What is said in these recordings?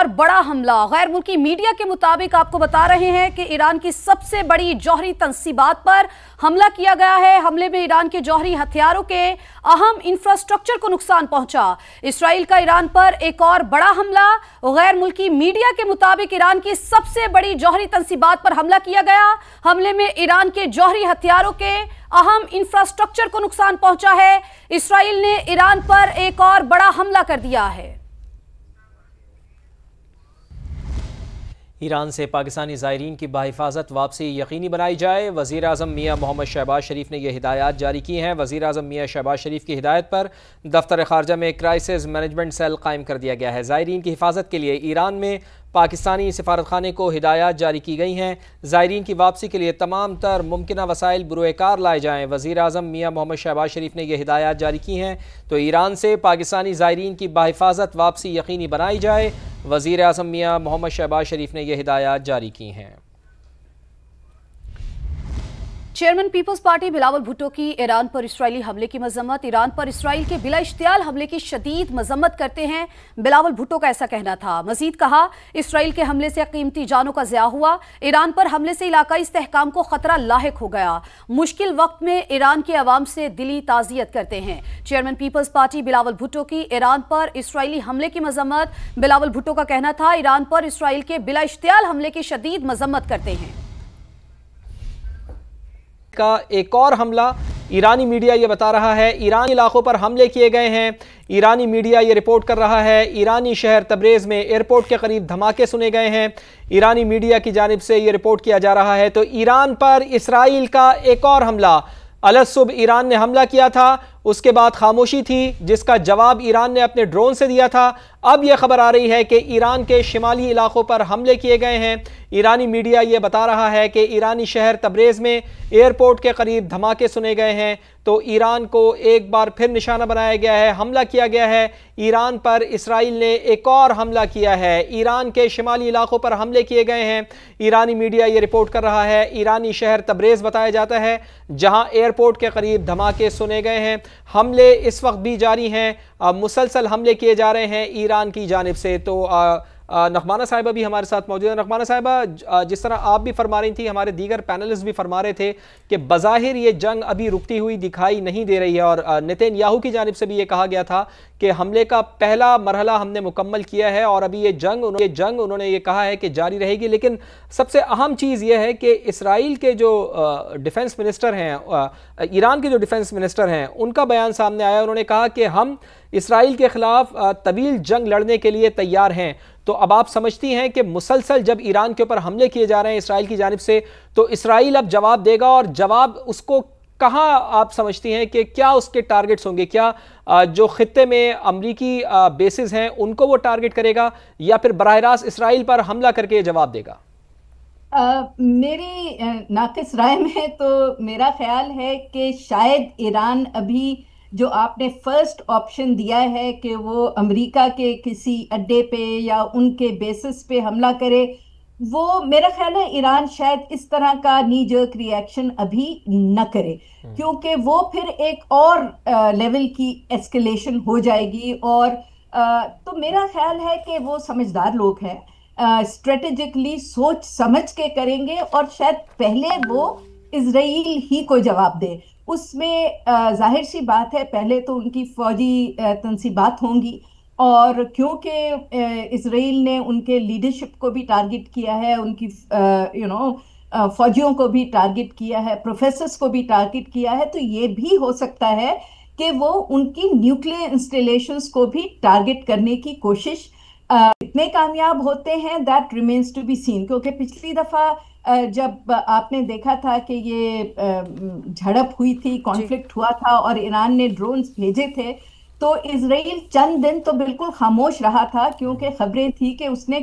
और बड़ा हमला। गैर मुल्की मीडिया के मुताबिक आपको बता रहे हैं कि ईरान की सबसे बड़ी जौहरी तंसीबात पर हमला किया गया है। हमले में ईरान के जौहरी हथियारों के अहम इंफ्रास्ट्रक्चर को नुकसान पहुंचा। इसराइल का ईरान पर एक और बड़ा हमला। गैर मुल्की मीडिया के मुताबिक ईरान की सबसे बड़ी जौहरी तंसीबात पर हमला किया गया। हमले में ईरान के जौहरी हथियारों के अहम इंफ्रास्ट्रक्चर को नुकसान पहुंचा है। इसराइल ने ईरान पर एक और बड़ा हमला कर दिया है। ईरान से पाकिस्तानी ज़ायरीन की बाहिफाजत वापसी यकीनी बनाई जाए। वज़ीर आज़म मियाँ मोहम्मद शहबाज शरीफ ने यह हिदायत जारी की हैं। वज़ीर आज़म मियाँ शहबाज शरीफ की हिदायत पर दफ्तर ख़ारजा में क्राइसिस मैनेजमेंट सेल कायम कर दिया गया है। ज़ायरीन की हिफाजत के लिए ईरान में पाकिस्तानी सिफारतखाने को हिदायत जारी की गई हैं। ज़ायरीन की वापसी के लिए तमाम तर मुमकिन वसाइल बुरोकार लाए जाएँ। वज़ीर आज़म मियाँ मोहम्मद शहबाज शरीफ ने यह हिदायत जारी की हैं तो ईरान से पाकिस्तानी ज़ायरीन की बाहिफाजत वापसी यकीनी बनाई जाए। वज़ीर आज़म मियाँ मोहम्मद शहबाज शरीफ ने यह हिदायत जारी की हैं। चेयरमैन पीपल्स पार्टी बिलावल भुट्टो की ईरान पर इसराइली हमले की मजम्मत। ईरान पर इसराइल के बिला इश्तियाल हमले की शदीद मजम्मत करते हैं। बिलावल भुट्टो का ऐसा कहना था। मजीद कहा, इसराइल के हमले से कीमती जानों का ज़िया हुआ। ईरान पर हमले से इलाकाई इस्तेहकाम को खतरा लाहिक हो गया। मुश्किल वक्त में ईरान के अवाम से दिली ताज़ियत करते हैं। चेयरमैन पीपल्स पार्टी बिलावल भुट्टो की ईरान पर इसराइली हमले की मजम्मत। बिलावल भुट्टो का कहना था, ईरान पर इसराइल के बिला इश्तियाल हमले की शदीद मजम्मत करते हैं। का एक और हमला। ईरानी मीडिया ये बता रहा है ईरानी इलाकों पर हमले किए गए हैं। ईरानी मीडिया ये रिपोर्ट कर रहा है ईरानी शहर तब्रेज़ में एयरपोर्ट के करीब धमाके सुने गए हैं। ईरानी मीडिया की जानिब से ये रिपोर्ट किया जा रहा है तो ईरान पर इसराइल का एक और हमला। अलसुब ईरान ने हमला किया था, उसके बाद खामोशी थी, जिसका जवाब ईरान ने अपने ड्रोन से दिया था। अब यह खबर आ रही है कि ईरान के शिमाली इलाकों पर हमले किए गए हैं। ईरानी मीडिया ये बता रहा है कि ईरानी शहर तब्रेज़ में एयरपोर्ट के करीब धमाके सुने गए हैं तो ईरान को एक बार फिर निशाना बनाया गया है, हमला किया गया है। ईरान पर इसराइल ने एक और हमला किया है। ईरान के शिमाली इलाकों पर हमले किए गए हैं। ईरानी मीडिया ये रिपोर्ट कर रहा है ईरानी शहर तब्रेज़ बताया जाता है जहां एयरपोर्ट के करीब धमाके सुने गए हैं। हमले इस वक्त भी जारी हैं, मुसलसल हमले किए जा रहे हैं ईरान की जानिब से। तो नगमाना साहिबा भी हमारे साथ मौजूद है। नगमाना साहिबा, जिस तरह आप भी फरमा रही थी, हमारे दीगर पैनलिस्ट भी फरमा रहे थे कि बज़ाहिर ये जंग अभी रुकती हुई दिखाई नहीं दे रही है और नेतन्याहू की जानिब से भी ये कहा गया था कि हमले का पहला मरहला हमने मुकम्मल किया है और अभी ये जंग उन्होंने ये कहा है कि जारी रहेगी। लेकिन सबसे अहम चीज़ ये है कि इसराइल के जो डिफेंस मिनिस्टर हैं, ईरान के जो डिफेंस मिनिस्टर हैं, उनका बयान सामने आया। उन्होंने कहा कि हम इसराइल के ख़िलाफ़ तवील जंग लड़ने के लिए तैयार हैं। तो अब आप समझती हैं कि मुसलसल जब ईरान के ऊपर हमले किए जा रहे हैं इसराइल की जानिब से तो इसराइल अब जवाब देगा और जवाब उसको कहाँ आप समझती हैं कि क्या उसके टारगेट्स होंगे? क्या जो खित्ते में अमरीकी बेसिस हैं उनको वो टारगेट करेगा या फिर बराह रास्त इसराइल पर हमला करके जवाब देगा? मेरी नाक़िस राय में तो मेरा ख्याल है कि शायद ईरान अभी जो आपने फर्स्ट ऑप्शन दिया है कि वो अमेरिका के किसी अड्डे पे या उनके बेसिस पे हमला करे, वो मेरा ख्याल है ईरान शायद इस तरह का नी जर्क रिएक्शन अभी न करे, क्योंकि वो फिर एक और लेवल की एस्केलेशन हो जाएगी। और तो मेरा ख्याल है कि वो समझदार लोग हैं, स्ट्रेटेजिकली सोच समझ के करेंगे और शायद पहले वो इजराइल ही को जवाब दे। उसमें जाहिर सी बात है पहले तो उनकी फौजी तंसीबात होंगी और क्योंकि इजराइल ने उनके लीडरशिप को भी टारगेट किया है, उनकी फौजियों को भी टारगेट किया है, प्रोफेसर्स को भी टारगेट किया है, तो ये भी हो सकता है कि वो उनकी न्यूक्लियर इंस्टॉलेशंस को भी टारगेट करने की कोशिश कितने कामयाब होते हैं that remains to be seen. क्योंकि पिछली दफ़ा जब आपने देखा था कि ये झड़प हुई थी, कॉन्फ्लिक्ट हुआ था और ईरान ने ड्रोन्स भेजे थे, तो इजराइल चंद दिन तो बिल्कुल खामोश रहा था क्योंकि खबरें थी कि उसने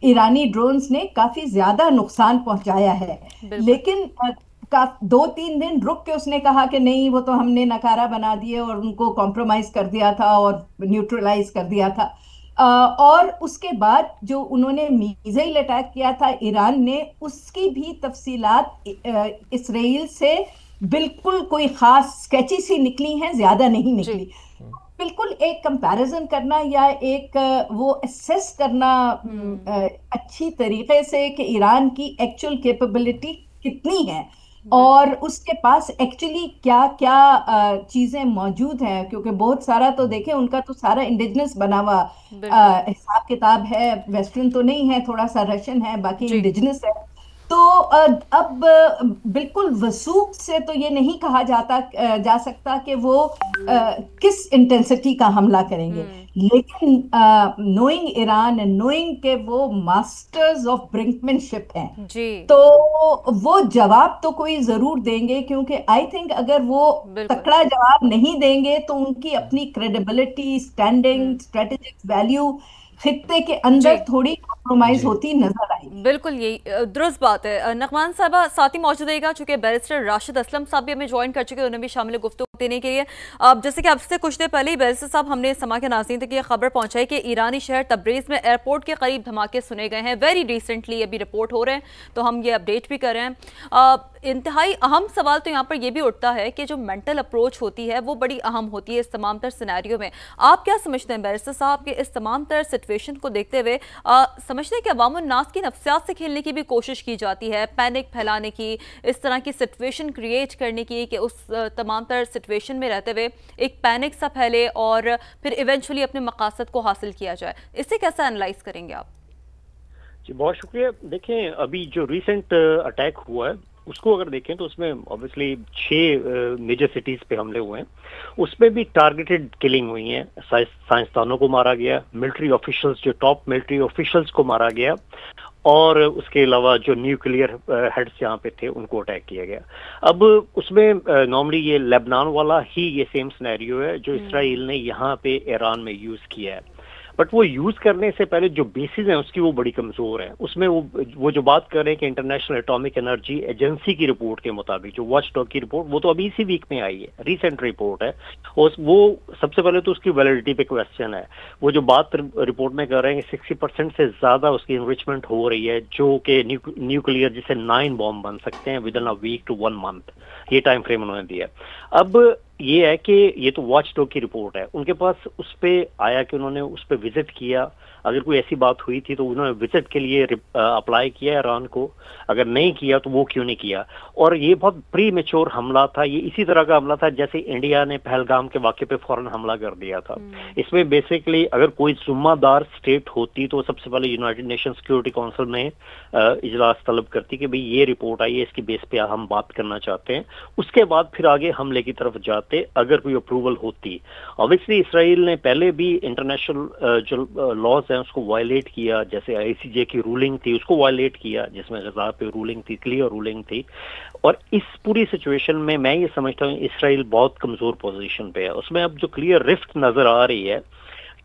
ईरानी ड्रोन्स ने काफ़ी ज़्यादा नुकसान पहुंचाया है। लेकिन 2-3 दिन रुक के उसने कहा कि नहीं, वो तो हमने नकारा बना दिए और उनको कॉम्प्रोमाइज़ कर दिया था और न्यूट्रलाइज कर दिया था। और उसके बाद जो उन्होंने मिसाइल अटैक किया था ईरान ने, उसकी भी तफसीलात इसराइल से बिल्कुल कोई खास स्केची सी निकली हैं, ज्यादा नहीं निकली। बिल्कुल एक कंपैरिजन करना या एक वो असेस करना अच्छी तरीके से कि ईरान की एक्चुअल कैपेबिलिटी कितनी है और उसके पास एक्चुअली क्या क्या चीजें मौजूद हैं, क्योंकि बहुत सारा तो देखें उनका तो सारा इंडिजिनस बना हुआ हिसाब किताब है, वेस्टर्न तो नहीं है, थोड़ा सा रशियन है, बाकी जी। इंडिजिनस है। तो अब बिल्कुल वसूख से तो ये नहीं कहा जा सकता कि वो किस इंटेंसिटी का हमला करेंगे, लेकिन नोइंग ईरान एंड नोइंग के वो मास्टर्स ऑफ ब्रिंकमैनशिप हैं, जी तो वो जवाब तो कोई जरूर देंगे, क्योंकि आई थिंक अगर वो बिल्कुल। तकड़ा जवाब नहीं देंगे तो उनकी अपनी क्रेडिबिलिटी, स्टैंडिंग, स्ट्रेटेजिक वैल्यू खित्ते के अंदर जी थोड़ी कॉम्प्रोमाइज जी होती नजर आएगी। बिल्कुल, यही दुरुस्त बात है। नगमान साहबा साथ ही मौजूद रहेगा, चूंकि बैरिस्टर राशिद असलम साहब भी हमें ज्वाइन कर चुके हैं, उन्हें भी शामिल गुफ्तगू देने के लिए। अब जैसे कि आपसे कुछ देर पहले ही बैरिस्टर साहब हमने समा के नाज़रीन तक ये खबर पहुंचाई कि ईरानी शहर तब्रेज़ में एयरपोर्ट के करीब धमाके सुने गए हैं। वेरी रिसेंटली अभी रिपोर्ट हो रहे हैं, तो हम ये अपडेट भी कर रहे हैं। इंतहाई अहम सवाल तो यहाँ पर यह भी उठता है कि जो मेंटल अप्रोच होती है वो बड़ी अहम होती है इस तमाम तर सिनेरियो में। आप क्या समझते हैं बैरिस्टर साहब के इस तमाम तर सिचुएशन को देखते हुए, समझते हैं कि अवाम नास की नफ्सियात से खेलने की भी कोशिश की जाती है, पैनिक फैलाने की, इस तरह की सिचुएशन क्रिएट करने की कि उस तमाम तर सिचुएशन में रहते हुए एक पैनिक सा फैले और फिर इवेंचुअली अपने मकासद को हासिल किया जाए। इसे कैसे एनालाइज करेंगे आप? जी बहुत शुक्रिया। देखें, अभी जो रिसेंट अटैक हुआ है उसको अगर देखें तो उसमें ऑब्वियसली 6 मेजर सिटीज पे हमले हुए हैं, उसमें भी टारगेटेड किलिंग हुई है। साइंसदानों को मारा गया, मिलिट्री ऑफिशियल्स, जो टॉप मिलिट्री ऑफिशियल्स को मारा गया, और उसके अलावा जो न्यूक्लियर हेड्स यहाँ पे थे उनको अटैक किया गया। अब उसमें नॉर्मली ये लेबनान वाला ही ये सेम सिनेरियो है जो इसराइल ने यहाँ पे ईरान में यूज किया है, बट वो यूज करने से पहले जो बेसिस है उसकी वो बड़ी कमजोर है। उसमें वो जो बात कर रहे हैं कि इंटरनेशनल एटॉमिक एनर्जी एजेंसी की रिपोर्ट के मुताबिक, जो वॉच डॉग की रिपोर्ट, वो तो अभी इसी वीक में आई है, रिसेंट रिपोर्ट है, और वो सबसे पहले तो उसकी वैलिडिटी पे क्वेश्चन है। वो जो बात रिपोर्ट में कर रहे हैं कि 60% से ज्यादा उसकी इनरिचमेंट हो रही है, जो कि न्यूक्लियर जिसे 9 बॉम्ब बन सकते हैं within a week to 1 month, ये टाइम फ्रेम उन्होंने दिया। अब ये है कि ये तो वॉच डॉग की रिपोर्ट है, उनके पास उस पे आया कि उन्होंने उस पे विजिट किया, अगर कोई ऐसी बात हुई थी तो उन्होंने विजिट के लिए अप्लाई किया ईरान को, अगर नहीं किया तो वो क्यों नहीं किया। और ये बहुत प्री मेच्योर हमला था, ये इसी तरह का हमला था जैसे इंडिया ने पहलगाम के वाक़े पे फौरन हमला कर दिया था। इसमें बेसिकली अगर कोई जिम्मेदार स्टेट होती तो सबसे पहले यूनाइटेड नेशन सिक्योरिटी काउंसिल में इजलास तलब करती कि भाई ये रिपोर्ट आई है, इसकी बेस पे हम बात करना चाहते हैं, उसके बाद फिर आगे हमले की तरफ जाते अगर कोई अप्रूवल होती। ऑब्वियसली इसराइल ने पहले भी इंटरनेशनल जो लॉज हैं उसको वायलेट किया, जैसे आईसीजे की रूलिंग थी उसको वायलेट किया, जिसमें गजा पे रूलिंग थी, क्लियर रूलिंग थी। और इस पूरी सिचुएशन में मैं ये समझता हूँ इसराइल बहुत कमजोर पोजीशन पे है। उसमें अब जो क्लियर रिफ्ट नजर आ रही है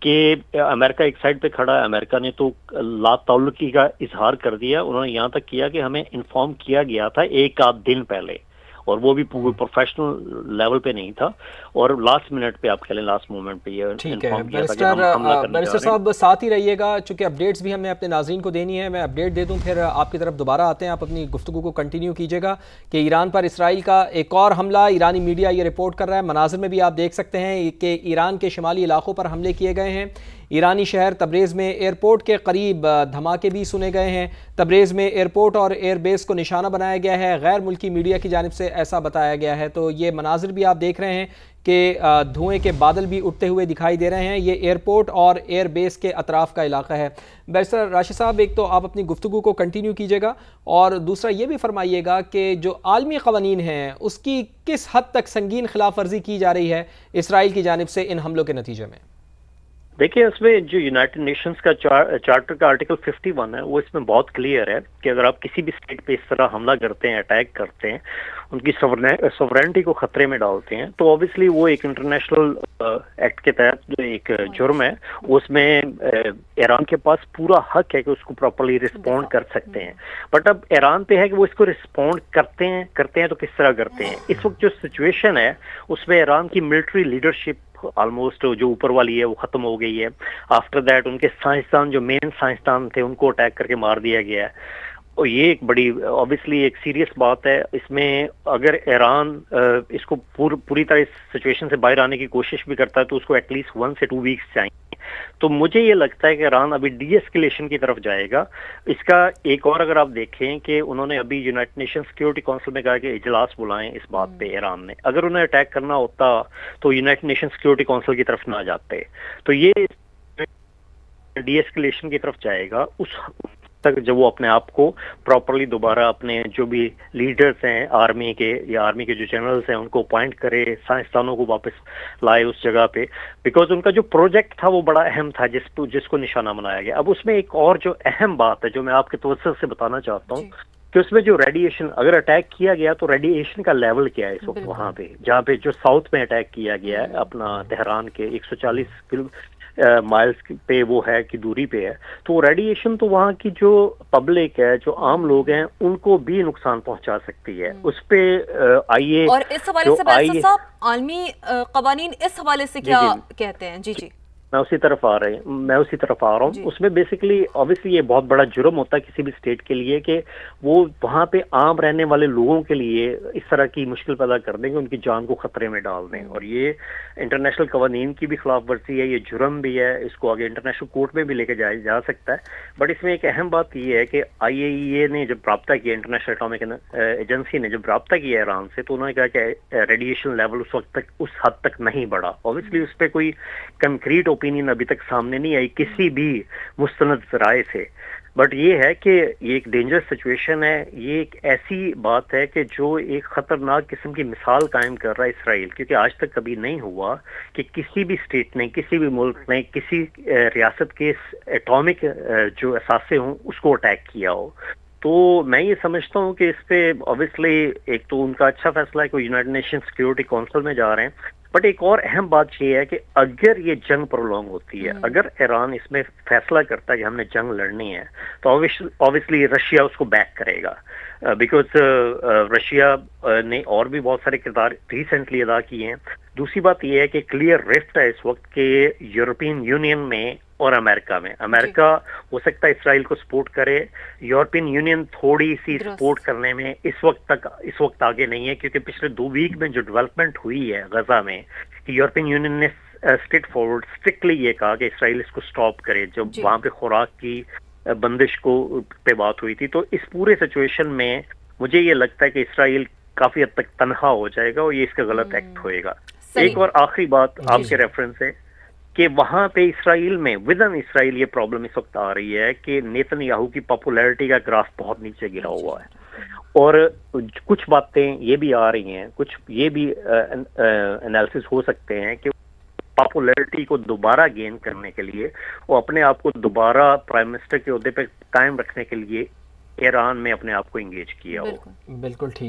कि अमेरिका एक साइड पे खड़ा है, अमेरिका ने तो लाताल्लुकी का इजहार कर दिया, उन्होंने यहाँ तक किया कि हमें इन्फॉर्म किया गया था 1 आध दिन पहले, और वो भी प्रोफेशनल लेवल पे नहीं था, और लास्ट मिनट पे आप कह लें, लास्ट मोमेंट पे ये ठीक है। बैरिस्टर साहब साथ ही रहिएगा, चूंकि अपडेट्स भी हमने अपने नाज़रीन को देनी है। मैं अपडेट दे दूं फिर आपकी तरफ दोबारा आते हैं, आप अपनी गुफ्तगू को कंटिन्यू कीजिएगा कि ईरान पर इसराइल का एक और हमला, ईरानी मीडिया ये रिपोर्ट कर रहा है, मनाज़िर में भी आप देख सकते हैं कि ईरान के शुमाली इलाकों पर हमले किए गए हैं। ईरानी शहर तब्रेज़ में एयरपोर्ट के करीब धमाके भी सुने गए हैं। तब्रेज़ में एयरपोर्ट और एयरबेस को निशाना बनाया गया है, गैर मुल्की मीडिया की जानिब से ऐसा बताया गया है। तो ये मनाजिर भी आप देख रहे हैं कि धुएं के बादल भी उठते हुए दिखाई दे रहे हैं। ये एयरपोर्ट और एयरबेस के अतराफ़ का इलाका है। बैरिस्टर राशिद साहब, एक तो आप अपनी गुफ्तगू को कंटिन्यू कीजिएगा, और दूसरा ये भी फरमाइएगा कि जो आलमी क़वानीन हैं उसकी किस हद तक संगीन खिलाफ वर्जी की जा रही है इसराइल की जानिब से इन हमलों के नतीजे में। देखिए, इसमें जो यूनाइटेड नेशंस का चार्टर का आर्टिकल 51 है वो इसमें बहुत क्लियर है कि अगर आप किसी भी स्टेट पे इस तरह हमला करते हैं, अटैक करते हैं, उनकी सॉवरेनिटी को खतरे में डालते हैं, तो ऑब्वियसली वो एक इंटरनेशनल एक्ट के तहत जो एक जुर्म है, उसमें ईरान के पास पूरा हक है कि उसको प्रॉपर्ली रिस्पॉन्ड कर सकते हैं। बट अब ईरान पे है कि वो इसको रिस्पॉन्ड करते हैं तो किस तरह करते हैं। इस वक्त जो सिचुएशन है उसमें ईरान की मिलिट्री लीडरशिप ऑलमोस्ट जो ऊपर वाली है वो खत्म हो गई है। आफ्टर दैट उनके साइंसदान, जो मेन साइंसदान थे, उनको अटैक करके मार दिया गया है। اور یہ ایک بڑی obviously ایک سیریس بات ہے. اس میں اگر ایران اس کو پوری طرح اس سچویشن سے باہر آنے کی کوشش بھی کرتا ہے تو اس کو ایٹ لیسٹ 1 سے 2 ویکس چاہیے. تو مجھے یہ لگتا ہے کہ ایران ابھی ڈی ایسکیلیشن کی طرف جائے گا. اس کا ایک اور اگر آپ دیکھیں کہ انہوں نے ابھی یونائٹڈ نیشن سیکیورٹی کونسل میں کہا کہ اجلاس بلائیں اس بات پہ ایران نے. اگر انہیں اٹیک کرنا ہوتا تو یونائٹڈ نیشن سیکیورٹی کونسل کی طرف نہ جاتے. تو یہ ڈی ایسکیلیشن کی طرف جائے گا اس تک جب وہ اپنے آپ کو پراپرلی دوبارہ اپنے جو بھی لیڈرز ہیں آرمی کے یا آرمی کے جو جنرلز ہیں ان کو اپوائنٹ کرے, سائنسدانوں کو واپس لائے اس جگہ پہ, بیکاز ان کا جو پروجیکٹ تھا وہ بڑا اہم تھا جس کو نشانہ بنایا گیا. اب اس میں ایک اور جو اہم بات ہے جو میں آپ کے توسط سے بتانا چاہتا ہوں کہ اس میں جو ریڈیشن اگر اٹیک کیا گیا تو ریڈیشن کا لیول کیا ہے اس وقت وہاں پہ جہاں پہ جو ساؤتھ میں اٹیک کیا گیا ہے اپنا تہران کے 140 مائلز پہ وہ ہے کی دوری پہ ہے. تو ریڈیشن تو وہاں کی جو پبلک ہے جو عام لوگ ہیں ان کو بھی نقصان پہنچا سکتی ہے. اس پہ آئیے اور اس حوالے سے بارسٹر صاحب عالمی قوانین اس حوالے سے کیا کہتے ہیں؟ جی میں اسی طرف آ رہا ہوں. اس میں بیسیکلی obviously یہ بہت بڑا جرم ہوتا ہے کسی بھی اسٹیٹ کے لیے کہ وہ وہاں پہ عام رہنے والے لوگوں کے لیے اس طرح کی مشکل پیدا کر دیں گے, ان کی جان کو خطرے میں ڈال دیں. اور یہ انٹرنیشنل قوانین کی بھی خلاف ورزی ہے, یہ جرم بھی ہے, اس کو آگے انٹرنیشنل کورٹ میں بھی لے کے جا سکتا ہے. بٹ اس میں ایک اہم بات یہ ہے کہ IAEA نے جب رابطہ کیا, انٹرنیشنل اٹامک ایجنسی نے جب رابطہ کیا ایران سے, تو انہوں نے کہا کہ ریڈیشن لیول اس وقت تک اس حد تک نہیں بڑھا. obviously اس پہ کوئی کنکریٹ اوپینین ابھی تک سامنے نہیں آئی کسی بھی مستند ذرائع سے. بٹ یہ ہے کہ یہ ایک ڈینجرس سچویشن ہے. یہ ایک ایسی بات ہے کہ جو ایک خطرناک قسم کی مثال قائم کر رہا ہے اسرائیل, کیونکہ آج تک کبھی نہیں ہوا کہ کسی بھی اسٹیٹ نے, کسی بھی ملک نے, کسی ریاست کے ایٹامک جو اثاثے ہوں اس کو اٹیک کیا ہو. تو میں یہ سمجھتا ہوں کہ اس پہ obviously ایک تو ان کا اچھا فیصلہ ہے کہ یونائٹڈ نیشن سیکیورٹی کونسل میں جا رہے ہیں. بٹ ایک اور اہم بات یہ ہے کہ اگر یہ جنگ پرولونگ ہوتی ہے, اگر ایران اس میں فیصلہ کرتا ہے کہ ہم نے جنگ لڑنی ہے, تو obviously رشیا اس کو بیک کرے گا, بیکاز رشیا نے اور بھی بہت سارے کردار ریسنٹلی ادا کیے ہیں. دوسری بات یہ ہے کہ کلیئر رفٹ ہے اس وقت کہ یورپین یونین میں اور امریکہ میں. امریکہ ہو سکتا ہے اسرائیل کو سپورٹ کرے, یورپین یونین تھوڑی سی سپورٹ کرنے میں اس وقت آگے نہیں ہے, کیونکہ پچھلے 2 ویک میں جو ڈیولپمنٹ ہوئی ہے غزہ میں کہ یورپین یونین نے اسٹریٹ فارورڈ اسٹرکٹلی یہ کہا کہ اسرائیل اس کو سٹاپ کرے جب وہاں پہ خوراک کی بندش پہ بات ہوئی تھی. تو اس پورے سچویشن میں مجھے یہ لگتا ہے کہ اسرائیل کافی حد تک تنہا ہو جائے گا اور یہ اس کا غلط ایکٹ ہوئے گا. ایک اور آخری بات آپ کے ریفرنس ہے کہ وہاں پہ اسرائیل میں ود ان اسرائیل یہ پرابلم اس وقت آ رہی ہے کہ نیتن یاہو کی پاپولیرٹی کا گراف بہت نیچے گرا ہوا ہے. اور کچھ باتیں یہ بھی آ رہی ہیں, کچھ یہ بھی انالیسس ہو سکتے ہیں کہ پاپولیرٹی کو دوبارہ گین کرنے کے لیے, وہ اپنے آپ کو دوبارہ پرائم منسٹر کے عہدے پہ قائم رکھنے کے لیے ایران میں اپنے آپ کو انگیج کیا ہو. بالکل ٹھیک.